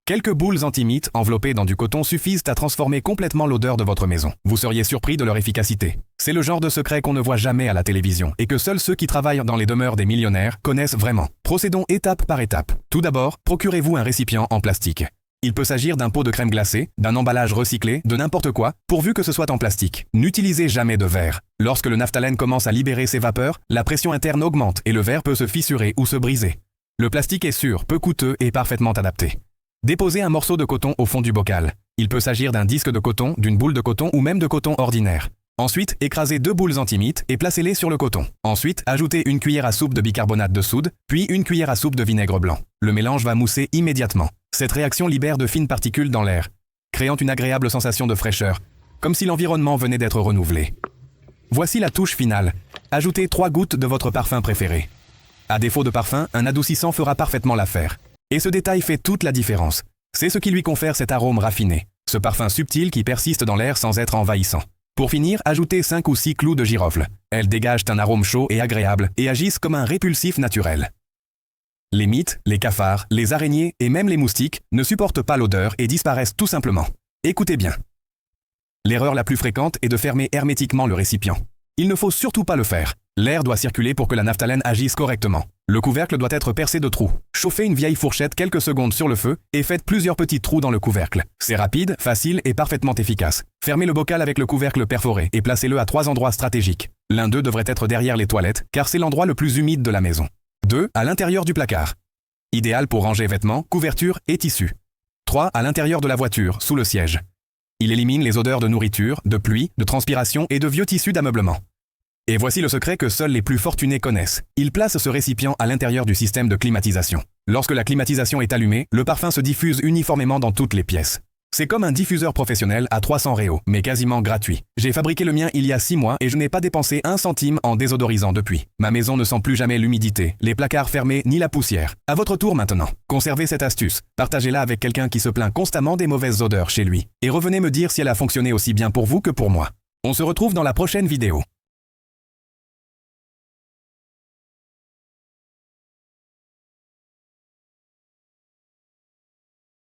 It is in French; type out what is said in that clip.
Quelques boules anti-mites enveloppées dans du coton suffisent à transformer complètement l'odeur de votre maison. Vous seriez surpris de leur efficacité. C'est le genre de secret qu'on ne voit jamais à la télévision et que seuls ceux qui travaillent dans les demeures des millionnaires connaissent vraiment. Procédons étape par étape. Tout d'abord, procurez-vous un récipient en plastique. Il peut s'agir d'un pot de crème glacée, d'un emballage recyclé, de n'importe quoi, pourvu que ce soit en plastique. N'utilisez jamais de verre. Lorsque le naphtalène commence à libérer ses vapeurs, la pression interne augmente et le verre peut se fissurer ou se briser. Le plastique est sûr, peu coûteux et parfaitement adapté. Déposez un morceau de coton au fond du bocal. Il peut s'agir d'un disque de coton, d'une boule de coton ou même de coton ordinaire. Ensuite, écrasez 2 boules anti-mites et placez-les sur le coton. Ensuite, ajoutez une cuillère à soupe de bicarbonate de soude, puis une cuillère à soupe de vinaigre blanc. Le mélange va mousser immédiatement. Cette réaction libère de fines particules dans l'air, créant une agréable sensation de fraîcheur, comme si l'environnement venait d'être renouvelé. Voici la touche finale. Ajoutez 3 gouttes de votre parfum préféré. À défaut de parfum, un adoucissant fera parfaitement l'affaire. Et ce détail fait toute la différence. C'est ce qui lui confère cet arôme raffiné, ce parfum subtil qui persiste dans l'air sans être envahissant. Pour finir, ajoutez 5 ou 6 clous de girofle. Elles dégagent un arôme chaud et agréable et agissent comme un répulsif naturel. Les mites, les cafards, les araignées et même les moustiques ne supportent pas l'odeur et disparaissent tout simplement. Écoutez bien. L'erreur la plus fréquente est de fermer hermétiquement le récipient. Il ne faut surtout pas le faire. L'air doit circuler pour que la naphtalène agisse correctement. Le couvercle doit être percé de trous. Chauffez une vieille fourchette quelques secondes sur le feu et faites plusieurs petits trous dans le couvercle. C'est rapide, facile et parfaitement efficace. Fermez le bocal avec le couvercle perforé et placez-le à 3 endroits stratégiques. L'un d'eux devrait être derrière les toilettes, car c'est l'endroit le plus humide de la maison. 2. À l'intérieur du placard. Idéal pour ranger vêtements, couvertures et tissus. 3. À l'intérieur de la voiture, sous le siège. Il élimine les odeurs de nourriture, de pluie, de transpiration et de vieux tissus d'ameublement. Et voici le secret que seuls les plus fortunés connaissent. Ils placent ce récipient à l'intérieur du système de climatisation. Lorsque la climatisation est allumée, le parfum se diffuse uniformément dans toutes les pièces. C'est comme un diffuseur professionnel à 300 réaux, mais quasiment gratuit. J'ai fabriqué le mien il y a 6 mois et je n'ai pas dépensé un centime en désodorisant depuis. Ma maison ne sent plus jamais l'humidité, les placards fermés ni la poussière. À votre tour maintenant. Conservez cette astuce. Partagez-la avec quelqu'un qui se plaint constamment des mauvaises odeurs chez lui. Et revenez me dire si elle a fonctionné aussi bien pour vous que pour moi. On se retrouve dans la prochaine vidéo.